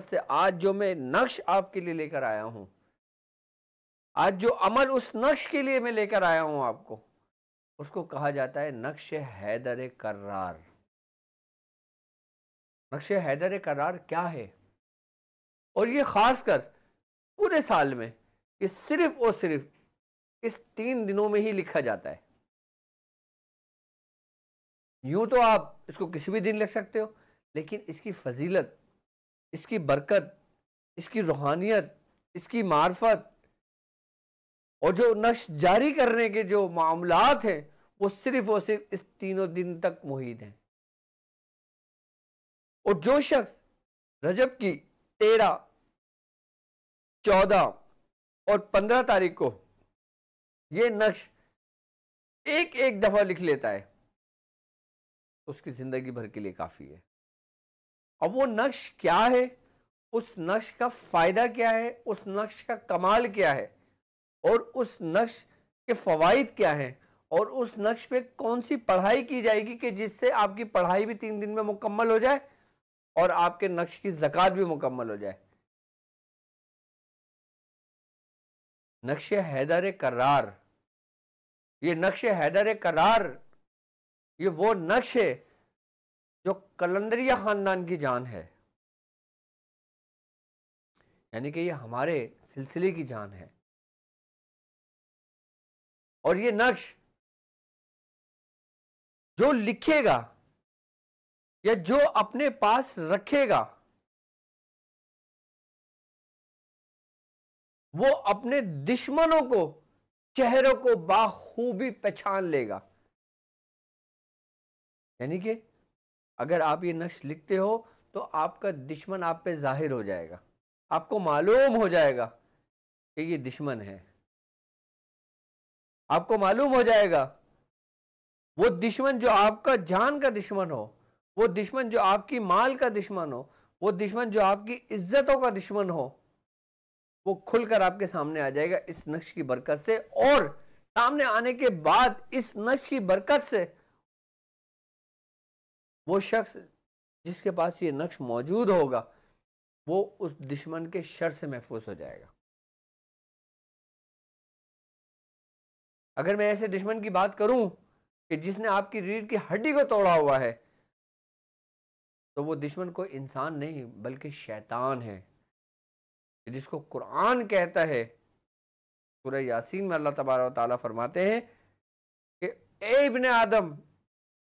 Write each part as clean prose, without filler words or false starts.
से आज जो मैं नक्श आपके लिए लेकर आया हूं, आज जो अमल उस नक्श के लिए मैं लेकर आया हूं आपको, उसको कहा जाता है नक्श हैदर कर्रार। नक्श हैदर कर्रार क्या है? और ये खासकर पूरे साल में ये सिर्फ और सिर्फ इस 3 दिनों में ही लिखा जाता है। यूं तो आप इसको किसी भी दिन लिख सकते हो, लेकिन इसकी फजीलत, इसकी बरकत, इसकी रूहानियत, इसकी मार्फत और जो नक्श जारी करने के जो मामलात हैं, वो सिर्फ और सिर्फ इस 3 दिन तक मुहित हैं। और जो शख्स रजब की 13, 14 और 15 तारीख को ये नक्श एक एक दफा लिख लेता है, तो उसकी जिंदगी भर के लिए काफी है। अब वो नक्श क्या है, उस नक्श का फायदा क्या है, उस नक्श का कमाल क्या है, और उस नक्श के फवाइद क्या हैं, और उस नक्श पे कौन सी पढ़ाई की जाएगी कि जिससे आपकी पढ़ाई भी 3 दिन में मुकम्मल हो जाए और आपके नक्श की ज़कात भी मुकम्मल हो जाए। नक्श हैदर कर्रार, ये नक्श हैदर कर्रार, ये वो नक्श है जो कलंदरिया खानदान की जान है, यानी कि ये हमारे सिलसिले की जान है। और ये नक्श जो लिखेगा या जो अपने पास रखेगा, वो अपने दुश्मनों को, चेहरों को बाखूबी पहचान लेगा। यानी कि अगर आप ये नक्श लिखते हो तो आपका दुश्मन आप पे जाहिर हो जाएगा, आपको मालूम हो जाएगा कि ये दुश्मन है। आपको मालूम हो जाएगा वो दुश्मन जो आपका जान का दुश्मन हो, वो दुश्मन जो आपकी माल का दुश्मन हो, वो दुश्मन जो आपकी इज्जतों का दुश्मन हो, वो खुलकर आपके सामने आ जाएगा इस नक्श की बरकत से। और सामने आने के बाद इस नक्श की बरकत से वो शख्स जिसके पास ये नक्श मौजूद होगा, वो उस दुश्मन के शर से महफूज हो जाएगा। अगर मैं ऐसे दुश्मन की बात करूं कि जिसने आपकी रीढ़ की हड्डी को तोड़ा हुआ है, तो वो दुश्मन कोई इंसान नहीं बल्कि शैतान है, जिसको कुरान कहता है, सूरह यासीन में अल्लाह तबारक व तआला फरमाते हैं कि ए इब्ने आदम,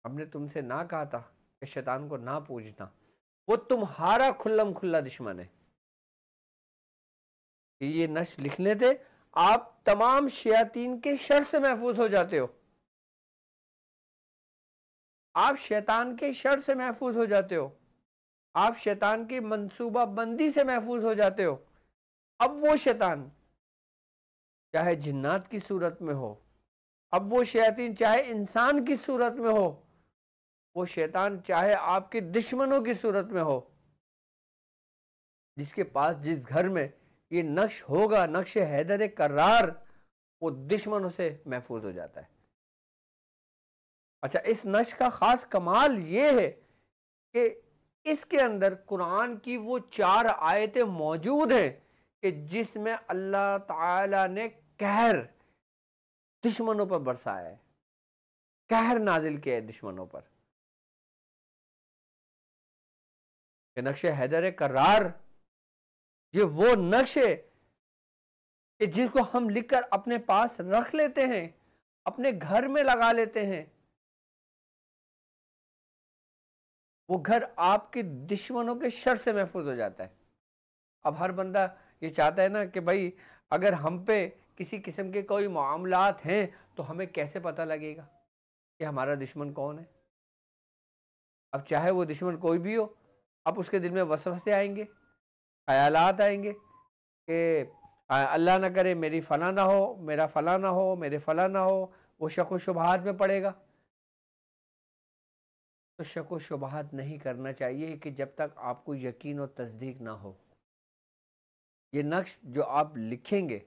हमने तुमसे ना कहा था कि शैतान को ना पूजना, वो तुम्हारा खुल्लम खुल्ला दुश्मन है। कि ये नक्श लिखने थे, आप तमाम शयातीन के शर से महफूज हो जाते हो, आप शैतान के शर से महफूज हो जाते हो, आप शैतान की मंसूबा बंदी से महफूज हो जाते हो। अब वो शैतान चाहे जिन्नात की सूरत में हो, अब वो शैतान चाहे इंसान की सूरत में हो, वो शैतान चाहे आपके दुश्मनों की सूरत में हो, जिसके पास जिस घर में ये नक्श होगा, नक्श हैदर कर्रार, वो दुश्मनों से महफूज हो जाता है। अच्छा, इस नक्श का खास कमाल ये है कि इसके अंदर कुरान की वो 4 आयतें मौजूद हैं कि जिसमें अल्लाह ताला ने कहर दुश्मनों पर बरसाया है, कहर नाजिल किया है दुश्मनों पर। कि नक्श हैदर कर्रार ये वो नक्श है कि जिसको हम लिखकर अपने पास रख लेते हैं, अपने घर में लगा लेते हैं, वो घर आपके दुश्मनों के शर से महफूज हो जाता है। अब हर बंदा ये चाहता है ना कि भाई अगर हम पे किसी किस्म के कोई मामलात हैं तो हमें कैसे पता लगेगा कि हमारा दुश्मन कौन है। अब चाहे वो दुश्मन कोई भी हो, अब उसके दिल में वसवसे आएंगे, ख्यालात आएंगे कि अल्लाह ना करे मेरी फला ना हो, मेरा फला ना हो, मेरे फला ना हो, वो शक व शुबहात में पड़ेगा। तो शक व शुबहात नहीं करना चाहिए कि जब तक आपको यकीन और तस्दीक ना हो। ये नक्श जो आप लिखेंगे,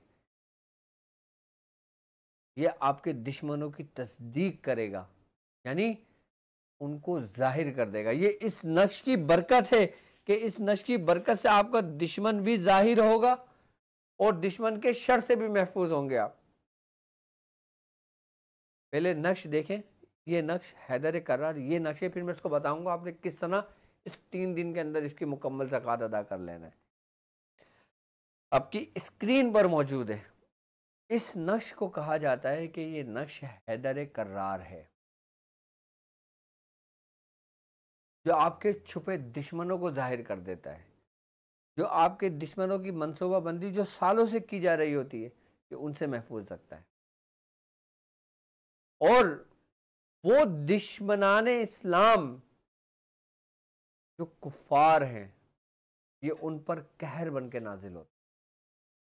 ये आपके दुश्मनों की तस्दीक करेगा, यानी उनको जाहिर कर देगा। ये इस नक्श की बरकत है कि इस नक्श की बरकत से आपका दुश्मन भी जाहिर होगा और दुश्मन के शर से भी महफूज होंगे आप। पहले नक्श देखें, ये नक्श हैदर करार, ये नक्श है, फिर मैं इसको बताऊंगा आपने किस तरह इस 3 दिन के अंदर इसकी मुकम्मल ज़कात अदा कर लेना है। आपकी स्क्रीन पर मौजूद है। इस नक्श को कहा जाता है कि ये नक्श हैदर करार है, जो आपके छुपे दुश्मनों को जाहिर कर देता है, जो आपके दुश्मनों की मनसूबाबंदी जो सालों से की जा रही होती है, कि उनसे महफूज रखता है। और वो दुश्मनाने इस्लाम जो कुफार हैं, ये उन पर कहर बन के नाजिल होता है।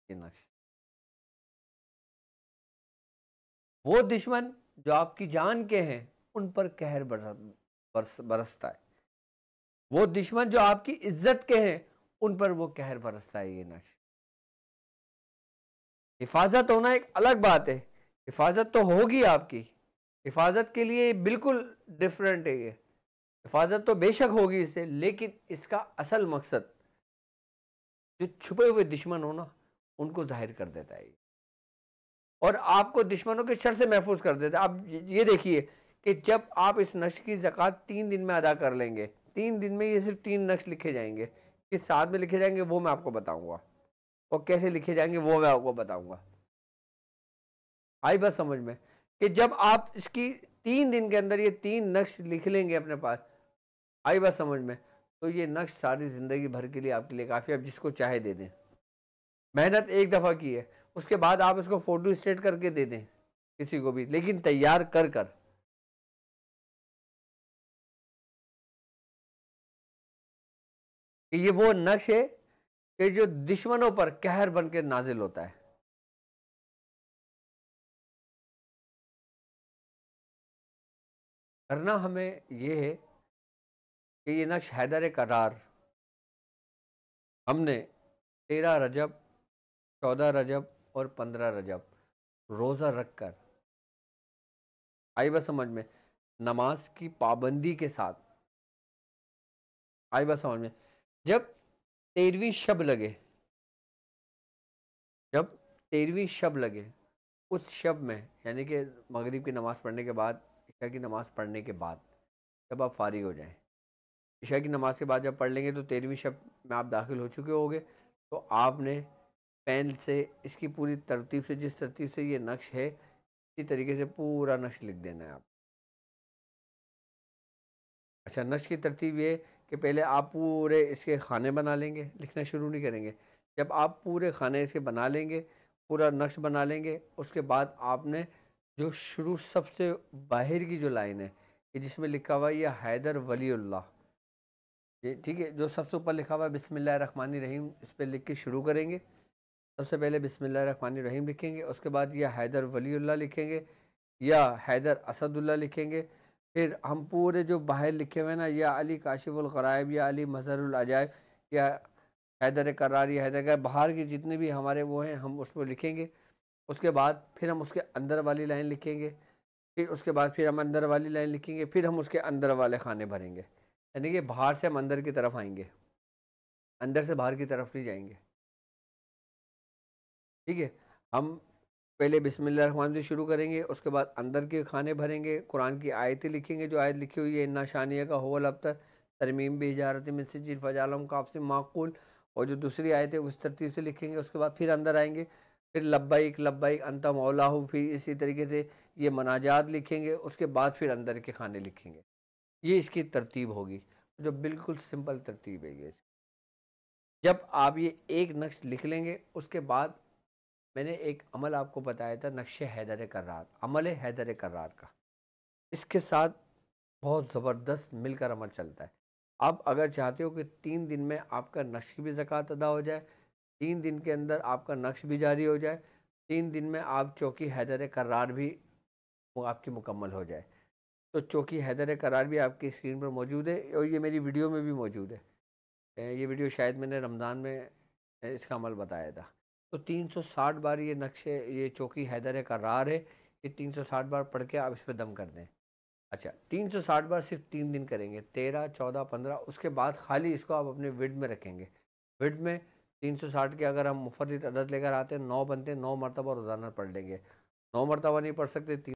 ये नक्श, वो दुश्मन जो आपकी जान के हैं, उन पर कहर बरसता है। वो दुश्मन जो आपकी इज्जत के हैं, उन पर वो कहर बरसता है। ये नक्श, हिफाजत होना एक अलग बात है, हिफाजत तो होगी आपकी, हिफाजत के लिए बिल्कुल डिफरेंट है। ये हिफाजत तो बेशक होगी इससे, लेकिन इसका असल मकसद जो छुपे हुए दुश्मन हो ना, उनको जाहिर कर देता है और आपको दुश्मनों के शर से महफूज कर देता है। आप ये देखिए कि जब आप इस नक्श की ज़कात 3 दिन में अदा कर लेंगे, 3 दिन में ये सिर्फ 3 नक्श लिखे जाएंगे, किस साथ में लिखे जाएंगे वो मैं आपको बताऊंगा, और कैसे लिखे जाएंगे वो मैं आपको बताऊंगा। आई बात समझ में, कि जब आप इसकी 3 दिन के अंदर ये 3 नक्श लिख लेंगे अपने पास, आई बात समझ में, तो ये नक्श सारी ज़िंदगी भर के लिए आपके लिए काफ़ी, आप जिसको चाहे दे दें। मेहनत एक दफ़ा की है, उसके बाद आप इसको फ़ोटो स्टेट करके दे दें किसी को भी, लेकिन तैयार कर कर। कि ये वो नक्श है कि जो दुश्मनों पर कहर बन के नाजिल होता है। करना हमें ये है कि ये नक्श हैदर करार हमने 13 रजब, 14 रजब और 15 रजब रोज़ा रख कर, आई बात समझ में, नमाज की पाबंदी के साथ, आई बात समझ में, जब 13वीं शब लगे, जब 13वीं शब लगे, उस शब में यानी कि मगरिब की नमाज़ पढ़ने के बाद, इशा की नमाज़ पढ़ने के बाद जब आप फारिग हो जाएं, इशा की नमाज़ के बाद जब पढ़ लेंगे तो 13वीं शब में आप दाखिल हो चुके होंगे, तो आपने पेन से इसकी पूरी तरतीब से, जिस तरतीब से ये नक्श है, इसी तरीके से पूरा नक्श लिख देना है आप। अच्छा, नक्श की तरतीब ये कि पहले आप पूरे इसके खाने बना लेंगे, लिखना शुरू नहीं करेंगे। जब आप पूरे खाने इसके बना लेंगे, पूरा नक्श बना लेंगे, उसके बाद आपने जो शुरू सबसे बाहर की जो लाइन है कि जिसमें लिखा हुआ है ये हैदर वलीउल्लाह, ये ठीक है, जो सबसे ऊपर लिखा हुआ है बिस्मिल्लाहिर्रहमानिर्रहीम, इस पर लिख के शुरू करेंगे। सबसे पहले बिस्मिल्लाहिर्रहमानिर्रहीम लिखेंगे, उसके बाद या हैदर वलीउल्लाह लिखेंगे या हैदर असदुल्लाह लिखेंगे। फिर हम पूरे जो बाहर लिखे हुए हैं ना, या अली काशिफुल ग़राइब, या अली मज़हरुल अजाइब, या हैदर करार, या हैदर करार, बाहर के जितने भी हमारे वो हैं हम उसको लिखेंगे। उसके बाद फिर हम उसके अंदर वाली लाइन लिखेंगे, फिर उसके बाद फिर हम अंदर वाली लाइन लिखेंगे, फिर हम उसके अंदर वाले खाने भरेंगे, यानी कि बाहर से हम अंदर की तरफ आएंगे, अंदर से बाहर की तरफ नहीं जाएंगे। ठीक है, हम पहले बिस्मिल्लाह से शुरू करेंगे, उसके बाद अंदर के खाने भरेंगे, कुरान की आयतें लिखेंगे, जो आयत लिखी हुई है इन्ना शानिया का होल अबतर तरमीम बेजारत में सिजिल फजालम काफ़ी माकूल, और जो दूसरी आयत है उस तरतीब से लिखेंगे। उसके बाद फिर अंदर आएंगे, फिर लब्बाइक लब्बाइक अंता मौलाहू, फिर इसी तरीके से ये मनाजात लिखेंगे, उसके बाद फिर अंदर के खाने लिखेंगे। ये इसकी तरतीब होगी, जो बिल्कुल सिंपल तरतीब है ये। जब आप ये एक नक्श लिख लेंगे, उसके बाद मैंने एक अमल आपको बताया था, नक्शे हैदर करार, अमल हैदर करार का, इसके साथ बहुत ज़बरदस्त मिलकर अमल चलता है। आप अगर चाहते हो कि 3 दिन में आपका नक्श की भी ज़कात अदा हो जाए, 3 दिन के अंदर आपका नक्श भी जारी हो जाए, 3 दिन में आप चौकी हैदर करार भी वो आपकी मुकम्मल हो जाए, तो चौकी हैदर करार भी आपकी स्क्रीन पर मौजूद है और ये मेरी वीडियो में भी मौजूद है। ये वीडियो शायद मैंने रमज़ान में इसका अमल बताया था। तो 360 बार ये नक्शे, ये चौकी हैदर करार है, ये 360 बार पढ़ के आप इस पर दम कर दें। अच्छा, 360 बार सिर्फ 3 दिन करेंगे, 13, 14, 15, उसके बाद खाली इसको आप अपने विड में रखेंगे। विड में 360 के अगर हम मुफर्रित अदद लेकर आते हैं, 9 बनते हैं, 9 मरतबा रोज़ाना पढ़ लेंगे। 9 मरतबा नहीं पढ़ सकते,